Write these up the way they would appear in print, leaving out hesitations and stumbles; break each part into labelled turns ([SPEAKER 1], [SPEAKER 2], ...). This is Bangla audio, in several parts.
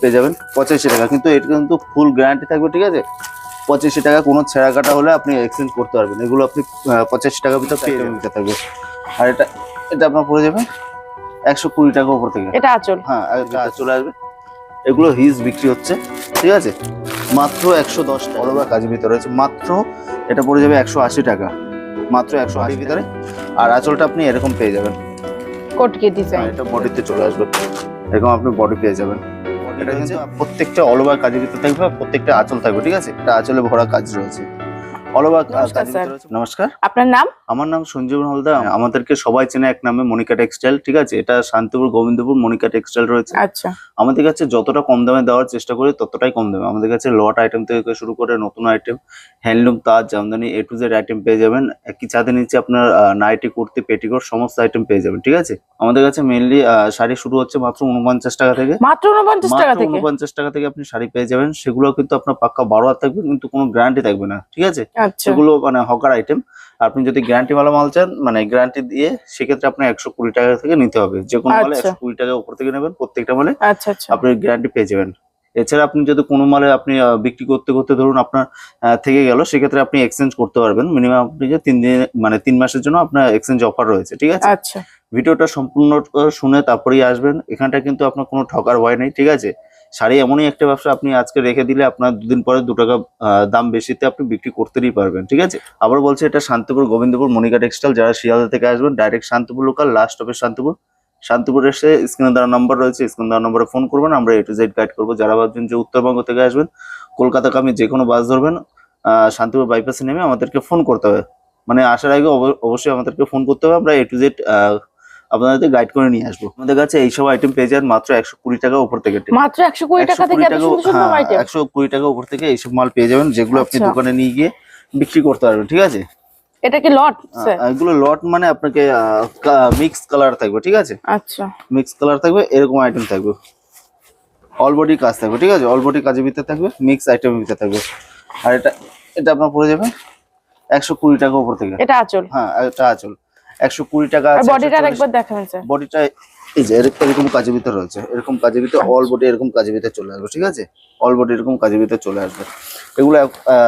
[SPEAKER 1] পেয়ে যাবেন 85 টাকা, কিন্তু এটা কিন্তু ফুল গ্যারান্টি থাকবে, ঠিক আছে। 85 টাকা কোনো ছেঁড়া কাটা হলে আপনি এক্সচেঞ্জ করতে পারবেন। এগুলো আপনি 85 টাকার ভিতর পেয়ে যাবেন থাকবে। আর এটা এটা আপনার পড়ে যাবে 120 টাকা উপর থেকে।
[SPEAKER 2] এটা আঁচল,
[SPEAKER 1] হ্যাঁ এটা চলে আসবে। এগুলো হিজ বিক্রি হচ্ছে, ঠিক আছে, মাত্র 110 টাকা। অরবা কাজের ভিতরে রয়েছে, মাত্র এটা পড়ে যাবে 180 টাকা, মাত্র 180 ভিতরে। আর আঁচলটা আপনি এরকম পেয়ে যাবেন,
[SPEAKER 2] কটকি ডিজাইন।
[SPEAKER 1] এটা বডিতে চলে আসবে, এরকম আপনি বডি পেয়ে যাবেন। এটা কিন্তু প্রত্যেকটা অল ওভার কাজের ভিতরে থাকবে, প্রত্যেকটা আঁচল থাকবে, ঠিক আছে। এটা আঁচলে ভরা কাজ রয়েছে, অল ওভার কাজের ভিতরে রয়েছে। নমস্কার,
[SPEAKER 2] আপনার নাম?
[SPEAKER 1] আমার নাম সঞ্জীবন হালদার। আমাদেরকে সবাই চেনে এক নামে মনিকা টেক্সটাইল, ঠিক আছে। এটা শান্তিপুর গোবিন্দপুর মনিকা টেক্সটাইল রয়েছে।
[SPEAKER 2] আচ্ছা,
[SPEAKER 1] আমাদের কাছে যতটা কম দামে দেওয়ার চেষ্টা করি ততটাই কম দামে। আমাদের কাছে লট আইটেম থেকে শুরু করে নতুন item, handloom, Taj, Jamdani, A to Z item পেয়ে যাবেন। একই ছাদের নিচে আপনার নাইটি, কুর্তি, পেটিকোট সমস্ত আইটেম পেয়ে যাবেন, ঠিক আছে। আমাদের কাছে মেইনলি শাড়ি শুরু হচ্ছে মাত্র 49 টাকা থেকে।
[SPEAKER 2] মাত্র 49 টাকা থেকে?
[SPEAKER 1] 49 টাকা থেকে আপনি শাড়ি পেয়ে যাবেন। সেগুলো কিন্তু আপনার পাক্কা 12 হাত থাকবে, কিন্তু কোনো গ্যারান্টি থাকবে না, ঠিক আছে।
[SPEAKER 2] আচ্ছা,
[SPEAKER 1] সেগুলো মানে হকার আইটেম। আপনি যদি গ্যারান্টি মাল চান, মানে গ্যারান্টি দিয়ে, সেক্ষেত্রে আপনার 120 টাকা থেকে নিতে হবে। যে কোনো মালে 120 টাকা উপর থেকে নেবেন, প্রত্যেকটা মালে
[SPEAKER 2] আচ্ছা আচ্ছা।
[SPEAKER 1] আপনি গ্যারান্টি পেয়ে যাবেন। এছাড়া আপনি যদি কোনো মালে আপনি বিক্রি করতে করতে ধরুন আপনার থেকে গেল, সেক্ষেত্রে আপনি এক্সচেঞ্জ করতে পারবেন। মিনিমাম আপনি যে 3 দিন মানে 3 মাসের জন্য আপনার এক্সচেঞ্জ অফার রয়েছে, ঠিক আছে।
[SPEAKER 2] আচ্ছা,
[SPEAKER 1] ভিডিওটা সম্পূর্ণ শুনে তারপরেই আসবেন। এখানটা কিন্তু আপনার কোনো ঠকার ভয় নেই, ঠিক আছে। শাড়ি এমনই একটা ব্যবসা, আপনি আজকে রেখে দিলে আপনার 2 দিন পরে 2 টাকা দাম বেশিতে আপনি বিক্রি করতেই পারবেন, ঠিক আছে। আবার বলছি, এটা শান্তিপুর গোবিন্দপুর মনিকা টেক্সটাইল। যারা শিয়ালদা থেকে আসবেন, direct Shantipur local, last stoppage Shantipur. Shantipur এসে স্ক্রিনে দেওয়া নাম্বার রয়েছে, স্ক্রিনে দেওয়া নম্বরে ফোন করবেন, আমরা A to Z গাইড করবো। যারা ভাবছেন যে উত্তরবঙ্গ থেকে আসবেন, কলকাতাকে আমি যে কোনো বাস ধরবেন, শান্তিপুর বাইপাসে নেমে আমাদেরকে ফোন করতে হবে। মানে আসার আগে অবশ্যই আমাদেরকে ফোন করতে হবে, আমরা A to Z আপনাদের গাইড করে নিয়ে আসবো। আমাদের কাছে এইসব আইটেম পেয়ে যান মাত্র 120 টাকা উপর থেকে।
[SPEAKER 2] মাত্র 120 টাকা থেকে এত সুন্দর সুন্দর আইটেম?
[SPEAKER 1] 120 টাকা উপর থেকে এইসব মাল পেয়ে যাবেন, যেগুলো আপনি দোকানে নিয়ে গিয়ে বিক্রি করতে পারবেন, ঠিক আছে।
[SPEAKER 2] এটা কি লট স্যার?
[SPEAKER 1] এগুলো লট মানে আপনাকে মিক্স কালার থাকবে, ঠিক আছে।
[SPEAKER 2] আচ্ছা,
[SPEAKER 1] মিক্স কালার থাকবে, এরকম আইটেম থাকবে। অল বডি কাজ থাকবে, ঠিক আছে। অল বডি কাজের ভিতরে থাকবে, মিক্স আইটেমের ভিতরে থাকবে। আর এটা এটা আপনার পড়ে যাবে 120 টাকা উপর থেকে।
[SPEAKER 2] এটা আঁচল?
[SPEAKER 1] হ্যাঁ এটা আঁচল, 120 টাকা।
[SPEAKER 2] আর বডিটা একবার দেখাবেন স্যার।
[SPEAKER 1] বডিটা এই যে এরকম কাজের ভিতরে রয়েছে, এরকম কাজের ভিতরে অল বডি এরকম কাজের ভিতরে চলে আসবে, ঠিক আছে। অল বডি এরকম কাজের ভিতরে চলে আসবে। এগুলো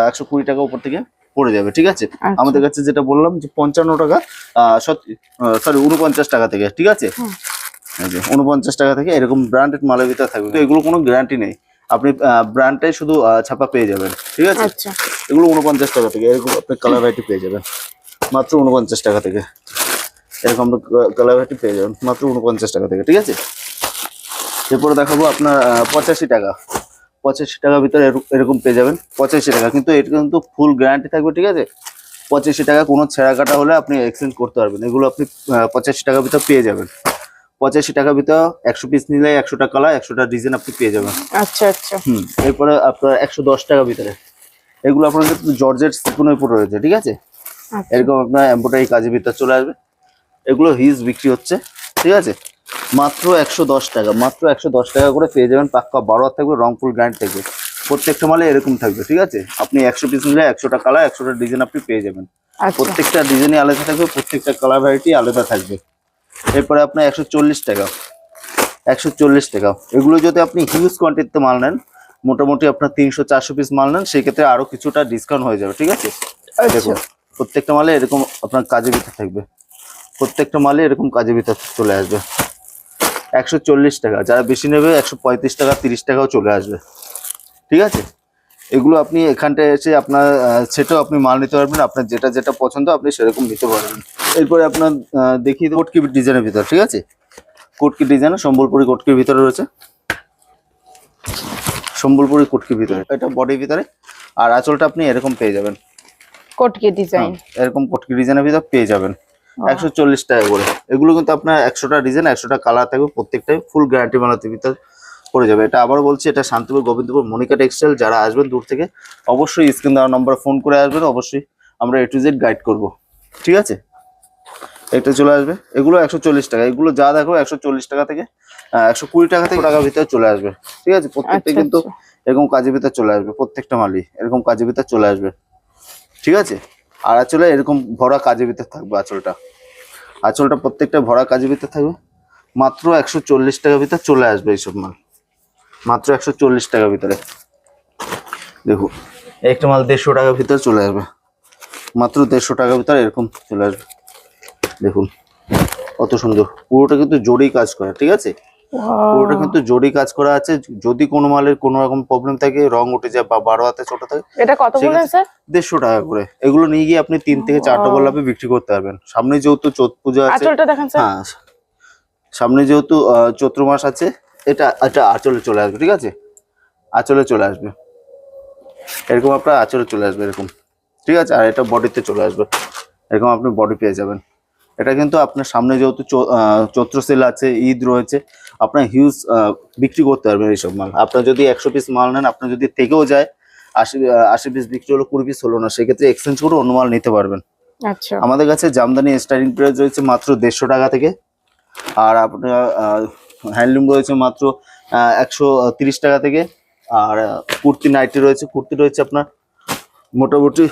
[SPEAKER 1] 120 টাকা উপর থেকে পড়ে যাবে, ঠিক আছে। আমাদের কাছে যেটা বললাম যে 55 টাকা, সরি 49 টাকা থেকে, ঠিক আছে। এই যে 49 টাকা থেকে এরকম ব্র্যান্ডেড মালের ভিতরে থাকবে। তো এগুলো কোনো গ্যারান্টি নেই, আপনি ব্র্যান্ডটাই শুধু ছাপা পেয়ে যাবেন, ঠিক আছে।
[SPEAKER 2] আচ্ছা,
[SPEAKER 1] এগুলো 49 টাকা থেকে এরকম আপনি কালার ভ্যারাইটি পেয়ে যাবেন মাত্র 49 টাকা থেকে। এরকম কালার ভ্যারাইটি পেয়ে যাবেন মাত্র 49 টাকা থেকে, ঠিক আছে। এরপরে দেখাবো আপনার 85 টাকা। 85 টাকার ভিতরে এরকম পেয়ে যাবেন 85 টাকা, কিন্তু এটা কিন্তু ফুল গ্যারান্টি থাকবে, ঠিক আছে। 85 টাকা কোনো ছেঁড়া কাটা হলে আপনি এক্সচেঞ্জ করতে পারবেন। এগুলো আপনি 85 টাকার ভিতর পেয়ে যাবেন। 85 টাকার ভিতর 100 পিস নিলে 100টা কালার, 100টা ডিজাইন আপনি পেয়ে যাবেন।
[SPEAKER 2] আচ্ছা আচ্ছা।
[SPEAKER 1] এরপরে আপনার 110 টাকার ভিতরে এগুলো আপনার কিন্তু জর্জেট সিকুনের উপর রয়েছে, ঠিক আছে। এরকম আপনার এমব্রয়ডারি কাজের ভিতর চলে আসবে। এগুলো হিজ বিক্রি হচ্ছে, ঠিক আছে, মাত্র 110 টাকা। মাত্র 110 টাকা করে পেয়ে যাবেন। পাক্কা 12 হাত থাকবে, রংপুর গ্যারান্টি থাকবে। প্রত্যেকটা মালে এরকম থাকবে, ঠিক আছে। আপনি 100 পিস নিলে 100টা কালার, 100টা ডিজাইন আপনি পেয়ে যাবেন। প্রত্যেকটা ডিজাইনই আলাদা থাকবে, প্রত্যেকটা কালার ভ্যারাইটি আলাদা থাকবে। এরপরে আপনার 140 টাকা। 140 টাকা। এগুলো যদি আপনি হিউজ কোয়ান্টিটিতে মাল নেন, মোটামুটি আপনার 300-400 পিস মাল নেন, সেক্ষেত্রে আরো কিছুটা ডিসকাউন্ট হয়ে যাবে, ঠিক আছে। দেখুন প্রত্যেকটা মালে এরকম আপনার কাজের ভিতর থাকবে, প্রত্যেকটা মালে এরকম কাজের ভিতর চলে আসবে। 140 টাকা। যারা বেশি নেবে 135 টাকা, 30 টাকাও চলে আসবে, ঠিক আছে। এগুলো আপনি এখানটায় এসে আপনার সেটাও আপনি মাল নিতে পারবেন, আপনার যেটা যেটা পছন্দ আপনি সেরকম নিতে পারবেন। এরপরে আপনার দেখিয়ে দেবো কোটকি ডিজাইনের ভিতর, ঠিক আছে। কোটকি ডিজাইন সম্বলপুরি কোটকির ভিতরে রয়েছে, সম্বলপুরি কোটকির ভিতরে, এটা বডির ভিতরে। আর আঁচলটা আপনি এরকম পেয়ে যাবেন,
[SPEAKER 2] কোটকি ডিজাইন,
[SPEAKER 1] এরকম কোটকি ডিজাইনের ভিতর পেয়ে যাবেন 140 টাকা করে। এগুলো কিন্তু আপনার 100টা ডিজাইন, 100টা কালার থাকবে, প্রত্যেকটাই ফুল গ্যারান্টি মালাতে ভিতর পড়ে যাবে। এটা আবার বলছি, এটা শান্তিপুর গোবিন্দপুর মনিকা টেক্সটাইল। যারা আসবেন দূর থেকে অবশ্যই স্ক্রিন দেওয়ার নম্বরে ফোন করে আসবেন, অবশ্যই আমরা A to Z গাইড করব, ঠিক আছে। এটা চলে আসবে, এগুলো 140 টাকা। এগুলো যা দেখো 140 টাকা থেকে 120 টাকা থেকে টাকার ভিতরে চলে আসবে, ঠিক আছে। প্রত্যেকটা কিন্তু এরকম কাজের ভিতরে চলে আসবে, প্রত্যেকটা মালই এরকম কাজের ভিতরে চলে আসবে, ঠিক আছে। আর আঁচলে এরকম ভরা কাজের ভিতরে থাকবে। আঁচলটা প্রত্যেকটা ভরা কাজের ভিতরে থাকবে, মাত্র 140 টাকার ভিতরে চলে আসবে এইসব মাল, মাত্র 140 টাকার ভিতরে। দেখুন একটা মাল 150 টাকার ভিতরে চলে আসবে, মাত্র 150 টাকার ভিতরে এরকম চলে আসবে। দেখুন কত সুন্দর, পুরোটা কিন্তু জড়ি কাজ করা, ঠিক আছে, পুরোটা কিন্তু জড়ি কাজ করা আছে। যদি কোনো মালের কোনো রকম প্রবলেম থাকে, রং উঠে যায় বা 12 হাতে ছোট থাকে,
[SPEAKER 2] এটা কত বললেন স্যার?
[SPEAKER 1] 150 টাকা করে। এগুলো নিয়ে গিয়ে আপনি 3 থেকে 4 ডবল লাভে বিক্রি করতে পারবেন। সামনে যেহেতু চৈত পূজা আছে,
[SPEAKER 2] আঁচলটা দেখেন স্যার।
[SPEAKER 1] হ্যাঁ সামনে যেহেতু চৈত্র মাস আছে, এটা এটা আঁচলে চলে আসবে, ঠিক আছে, আঁচলে চলে আসবে এরকম, আপনার আঁচলে চলে আসবে এরকম, ঠিক আছে। আর এটা বডিতে চলে আসবে এরকম, আপনি বডি পেয়ে যাবেন। এটা কিন্তু আপনার সামনে যেহেতু চৈত্র সেল আছে, ঈদ রয়েছে, আপনার হিউজ বিক্রি করতে পারবেন এইসব মাল। আপনার যদি 100 পিস মাল নেন, আপনার যদি থেকেও যায় 80 পিস বিক্রি হলো, 20 পিস হলো না, সেক্ষেত্রে এক্সচেঞ্জ করে অন্য মাল নিতে পারবেন।
[SPEAKER 2] আচ্ছা,
[SPEAKER 1] আমাদের কাছে জামদানি স্টার্টিং প্রাইস রয়েছে মাত্র 150 টাকা থেকে। আর আপনার হ্যান্ডলুম রয়েছে মাত্র 130 টাকা থেকে। আর কুর্তি নাইটি রয়েছে, কুর্তি রয়েছে আপনার মোটামুটি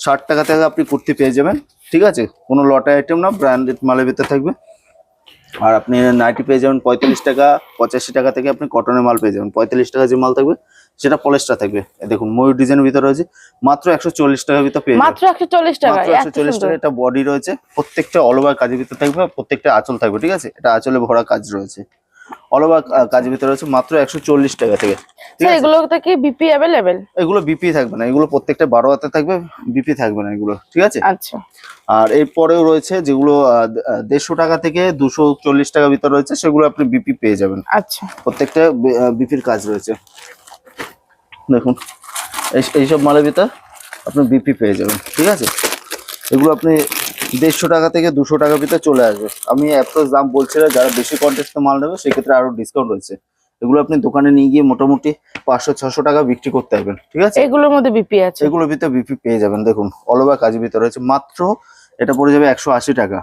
[SPEAKER 1] 60 টাকা থেকে আপনি কুর্তি পেয়ে যাবেন, ঠিক আছে। কোনো লটে আইটেম না, ব্র্যান্ডেড মালের ভিতরে থাকবে। আর আপনি নাইটি পেয়ে যাবেন 45 টাকা, 85 টাকা থেকে আপনি কটনের মাল পেয়ে যাবেন। 45 টাকা যে মাল থাকবে সেটা পলিস্টার থাকবে। দেখুন ময়ূর ডিজাইনের ভিতরে রয়েছে মাত্র 140 টাকার ভিতরে পেয়ে যাবেন।
[SPEAKER 2] মাত্র 140 টাকা,
[SPEAKER 1] মাত্র 140 টাকা। এটা বডি রয়েছে, প্রত্যেকটা অল ওভার কাজের ভিতরে থাকবে, প্রত্যেকটা আঁচল থাকবে, ঠিক আছে। এটা আঁচলে ভরা কাজ রয়েছে, অল ওভার কাজের ভিতরে রয়েছে মাত্র 140 টাকা থেকে, ঠিক
[SPEAKER 2] স্যার
[SPEAKER 1] আছে।
[SPEAKER 2] এগুলোতে কি বিপি अवेलेबल?
[SPEAKER 1] এগুলো বিপি থাকবে না, এগুলো প্রত্যেকটা 12 হাতে থাকবে, বিপি থাকবে না এগুলো, ঠিক আছে।
[SPEAKER 2] আচ্ছা,
[SPEAKER 1] আর এরপরেও রয়েছে যেগুলো 150 টাকা থেকে 240 টাকার ভিতরে রয়েছে, সেগুলো আপনি বিপি পেয়ে যাবেন।
[SPEAKER 2] আচ্ছা,
[SPEAKER 1] প্রত্যেকটা বিপির কাজ রয়েছে। দেখুন এইসব মালের ভিতর আপনি বিপি পেয়ে যাবেন, ঠিক আছে। এগুলো আপনি 150 টাকা থেকে 200 টাকার ভিতরে চলে আসবে। আমি অ্যাপ্রোচ দাম বলছি না, যারা বেশি কোয়ান্টিটিতে মাল নেবে সেক্ষেত্রে আরো ডিসকাউন্ট রয়েছে। এগুলো আপনি দোকানে নিয়ে গিয়ে মোটামুটি 500-600 টাকা বিক্রি করতে পারবেন, ঠিক আছে।
[SPEAKER 2] এগুলোর মধ্যে বিপি আছে?
[SPEAKER 1] এগুলোর ভিতরে বিপি পেয়ে যাবেন। দেখুন অল ওভার কাজের ভিতরে রয়েছে, মাত্র এটা পড়ে যাবে 180 টাকা,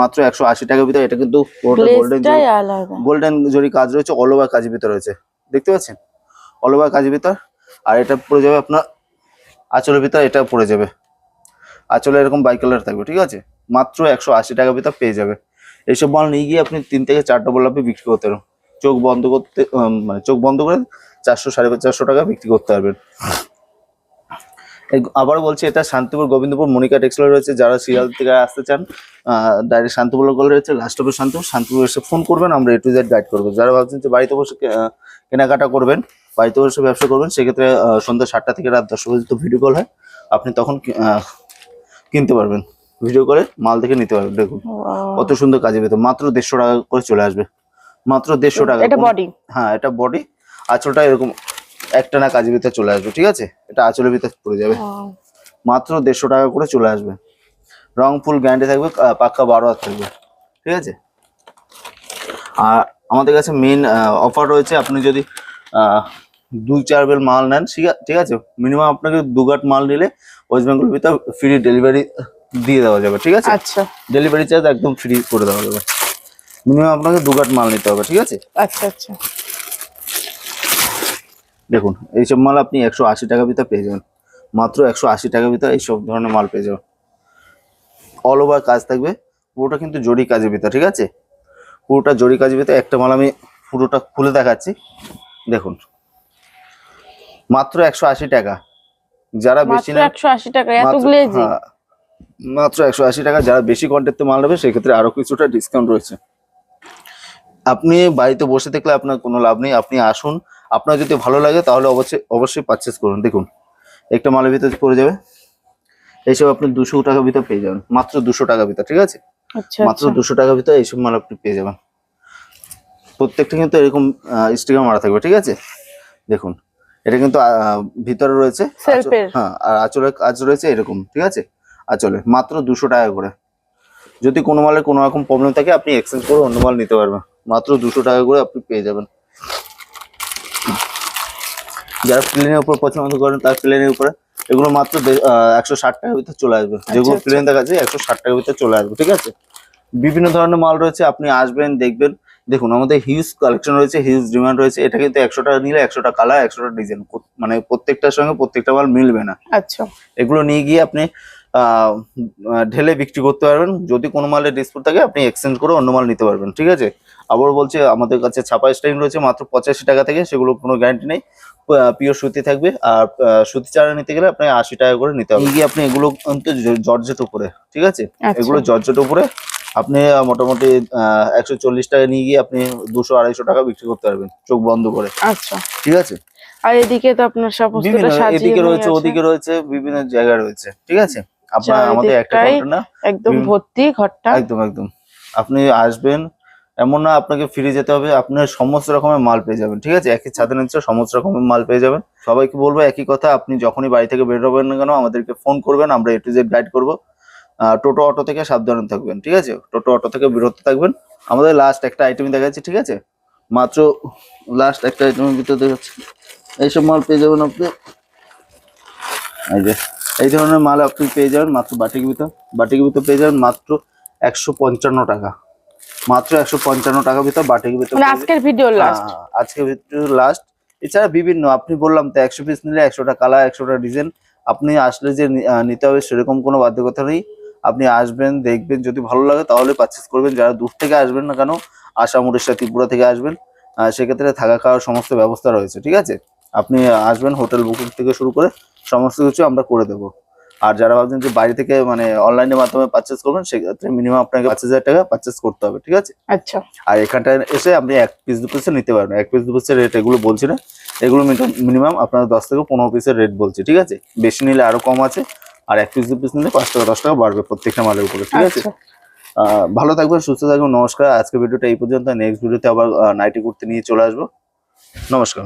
[SPEAKER 1] মাত্র 180 টাকার ভিতরে। এটা কিন্তু
[SPEAKER 2] গ্লেজটাই আলাদা।
[SPEAKER 1] গোল্ডেন জরি কাজ রয়েছে, অল ওভার কাজের ভিতরে রয়েছে, দেখতে পাচ্ছেন, অল ওভার কাজের ভিতর। আর এটা পড়ে যাবে আপনার আঁচলের ভিতর, এটা পড়ে যাবে আঁচলে এরকম বাই কালার থাকবে, ঠিক আছে। মাত্র 180 টাকার ভিতর পেয়ে যাবে। এইসব মাল নিয়ে গিয়ে আপনি 3 থেকে 4 ডবল লাভে বিক্রি করতে পারবেন। চোখ বন্ধ করতে মানে চোখ বন্ধ করে 400-450 টাকা বিক্রি করতে পারবেন। আবার বলছি, এটা শান্তিপুর, গোবিন্দপুর, মনিকা টেক্সটাইল রয়েছে। যারা সিরিয়াল থেকে আসতে চান, ডাইরেক্ট শান্তিপুর কল রয়েছে, লাস্ট অফ শান্তিপুর এসে ফোন করবেন, আমরা A to Z গাইড করবো। যারা ভাবছেন যে বাড়িতে বসে কেনাকাটা করবেন, বাড়িতে বসে ব্যবসা করবেন, সেক্ষেত্রে সন্ধ্যা 7টা থেকে রাত 10টা পর্যন্ত ভিডিও কল হয়, আপনি তখন কিনতে পারবেন, ভিডিও করে মাল দেখে নিতে পারবেন। দেখুন কত সুন্দর কাজের ভিতর, মাত্র 150 টাকা করে চলে আসবে, মাত্র 150 টাকা।
[SPEAKER 2] এটা বডি?
[SPEAKER 1] হ্যাঁ এটা বডি, আঁচলটা এরকম একটানা কাজের ভিতরে চলে আসবে, ঠিক আছে। এটা আঁচলের ভিতরে পড়ে যাবে, মাত্র 150 টাকা করে চলে আসবে। রং ফুল গ্যারান্টি থাকবে, পাক্কা 12 হাত থাকবে, ঠিক আছে। আর আমাদের কাছে মেন অফার রয়েছে, আপনি যদি 2-4 বেল মাল নেন, ঠিক আছে, মিনিমাম আপনাকে 2 গাঁট মাল নিলে ওয়েস্ট বেঙ্গল ভিতর ফ্রি ডেলিভারি দিয়ে দেওয়া যাবে, ঠিক আছে।
[SPEAKER 2] আচ্ছা,
[SPEAKER 1] ডেলিভারি চার্জ একদম ফ্রি করে দেওয়া যাবে। মিনিমাম আপনাকে 2 গাঁট মাল নিতে হবে, ঠিক আছে।
[SPEAKER 2] আচ্ছা, আচ্ছা।
[SPEAKER 1] দেখুন এইসব মাল আপনি 180 টাকার ভিতরে পেয়ে যাবেন, মাত্র 180 টাকার ভিতরে এইসব ধরনের মাল পেয়ে যাবেন। অল ওভার কাজ থাকবে, পুরোটা কিন্তু জরি কাজের ভিতরে, ঠিক আছে, পুরোটা জরি কাজের ভিতরে। একটা মাল আমি পুরোটা খুলে দেখাচ্ছি, দেখুন মাত্র 180 টাকা। যারা বেশি
[SPEAKER 2] মাত্র 180 টাকা, এত গ্লেজি?
[SPEAKER 1] মাত্র 180 টাকা। যারা বেশি কোয়ান্টিটিতে মাল নেবে সেক্ষেত্রে আরো কিছুটা ডিসকাউন্ট রয়েছে। আপনি বাড়িতে বসে থাকলে আপনার কোনো লাভ নেই, আপনি আসুন, আপনার যদি ভালো লাগে তাহলে অবশ্যই পারচেস করুন। দেখুন একটা মালের ভিতরে পড়ে যাবে এইসব, আপনি 200 টাকার ভিতরে পেয়ে যাবেন, মাত্র 200 টাকার ভিতরে, ঠিক আছে।
[SPEAKER 2] আচ্ছা,
[SPEAKER 1] মাত্র 200 টাকার ভিতরে এইসব মাল আপনি পেয়ে যাবেন। প্রত্যেকটা কিন্তু এরকম স্টিকার মারা থাকবে, ঠিক আছে। দেখুন এটা কিন্তু ভিতরে রয়েছে, হ্যাঁ, আর আঁচলের কাজ রয়েছে এরকম, ঠিক আছে। আঁচলে মাত্র 200 টাকা করে। যদি কোনো মালের কোনো রকম প্রবলেম থাকে আপনি এক্সচেঞ্জ করে অন্য মাল নিতে পারবেন, মাত্র 200 টাকা করে আপনি পেয়ে যাবেন। যারা প্লেনের উপর পছন্দ করেন তার প্লেনের উপরে এগুলো মাত্র 160 টাকার ভিতরে চলে আসবে। যেগুলো প্লেন দেখাচ্ছে 160 টাকার ভিতরে চলে আসবে, ঠিক আছে। বিভিন্ন ধরনের মাল রয়েছে, আপনি আসবেন দেখবেন। দেখুন আমাদের হিউজ কালেকশন রয়েছে, হিউজ ডিমান্ড রয়েছে। এটা কিন্তু 100 টাকা নিলে 100টা কালার, 100টা ডিজাইন, মানে প্রত্যেকটার সঙ্গে প্রত্যেকটা মাল মিলবে না।
[SPEAKER 2] আচ্ছা,
[SPEAKER 1] এগুলো নিয়ে গিয়ে আপনি ঢেলে বিক্রি করতে পারবেন। যদি কোনো মালের ডিসপুট থাকে আপনি এক্সচেঞ্জ করে অন্য মাল নিতে পারবেন, ঠিক আছে। আবার বলছি, আমাদের কাছে ছাপা স্টাইল রয়েছে মাত্র 85 টাকা থেকে, সেগুলো কোনো গ্যারান্টি নেই, পিওর সুতি থাকবে। আর সুতি চারা নিতে গেলে আপনাকে 80 টাকা করে নিতে হবে। আপনি এগুলো কিন্তু জর্জেট উপরে, ঠিক আছে,
[SPEAKER 2] আচ্ছা।
[SPEAKER 1] এগুলো জর্জেট উপরে আপনি মোটামুটি 140 টাকা নিয়ে গিয়ে আপনি 200-250 টাকা বিক্রি করতে পারবেন চোখ বন্ধ করে,
[SPEAKER 2] আচ্ছা।
[SPEAKER 1] ঠিক আছে।
[SPEAKER 2] আর এদিকে তো আপনার সমস্তটা
[SPEAKER 1] বিভিন্ন
[SPEAKER 2] সাজিয়ে
[SPEAKER 1] এদিকে
[SPEAKER 2] নিয়ে
[SPEAKER 1] রয়েছে,
[SPEAKER 2] আছে।
[SPEAKER 1] ওদিকে রয়েছে, বিভিন্ন জায়গায় রয়েছে, ঠিক আছে। আপনার আমাদের একটা
[SPEAKER 2] চারিদিকটাই
[SPEAKER 1] কাউন্টার না,
[SPEAKER 2] একদম ভর্তি ঘরটা।
[SPEAKER 1] একদম একদম। আপনি আসবেন, এমন না আপনাকে ফিরে যেতে হবে, আপনার সমস্ত রকমের মাল পেয়ে যাবেন, ঠিক আছে। একই ছাদের নিচে সমস্ত রকমের মাল পেয়ে যাবেন। সবাইকে বলবো একই কথা, আপনি যখনই বাড়ি থেকে বের হবেন না কেন আমাদেরকে ফোন করবেন, আমরা A to Z গাইড করবো। টোটো অটো থেকে সাবধানে থাকবেন, ঠিক আছে, টোটো অটো থেকে বিরত থাকবেন। আমাদের লাস্ট একটা আইটেম দেখাচ্ছি, ঠিক আছে, মাত্র লাস্ট একটা আইটেমের ভিতরে দেখাচ্ছি। এইসব মাল পেয়ে যাবেন আপনি, এই যে এই ধরনের মাল আপনি পেয়ে যাবেন মাত্র বাটিকের ভিতর পেয়ে যাবেন মাত্র 155 টাকা, মাত্র 155 টাকা ভিতর বাটিকের ভিতর।
[SPEAKER 2] মানে আজকের ভিডিও লাস্ট,
[SPEAKER 1] আজকের ভিডিও লাস্ট। এছাড়া বিভিন্ন আপনি বললাম তো 100 পিস নিলে 100টা কালার, 100টা ডিজাইন। আপনি আসলে যে নিতে হবে সেরকম কোনো বাধ্যকতা নেই। আপনি আসবেন, দেখবেন, যদি ভালো লাগে তাহলে পারচেস করবেন। যারা দূর থেকে আসবেন না কেন, আসাম, উড়িষ্যা, ত্রিপুরা থেকে আসবেন, সেক্ষেত্রে থাকা খাওয়ার সমস্ত ব্যবস্থা রয়েছে, ঠিক আছে। আপনি আসবেন, হোটেল বুকিং থেকে শুরু করে সমস্ত কিছু আমরা করে দেবো। আর যারা ভাবছেন যে বাড়ি থেকে মানে অনলাইনের মাধ্যমে পারচেস করবেন, সেক্ষেত্রে মিনিমাম আপনাকে 5000 টাকা পারচেস করতে হবে, ঠিক আছে।
[SPEAKER 2] আচ্ছা।
[SPEAKER 1] আর এখানটায় এসে আপনি 1 পিস 2 পিসে নিতে পারবেন। 1 পিস 2 পিসের রেট এগুলো বলছি না, এগুলো মিনিমাম আপনার 10 থেকে 15 পিসের রেট বলছি, ঠিক আছে। বেশি নিলে আরো কম আছে। আর 1 পিস 2 পিস নিলে 5 টাকা 10 টাকা বাড়বে প্রত্যেকটা মালের উপরে, ঠিক আছে।
[SPEAKER 2] আচ্ছা।
[SPEAKER 1] ভালো থাকবেন, সুস্থ থাকবেন, নমস্কার। আজকে ভিডিওটা এই পর্যন্ত, নেক্সট ভিডিওতে আবার নাইটি কুর্তি নিয়ে চলে আসবো। নমস্কার।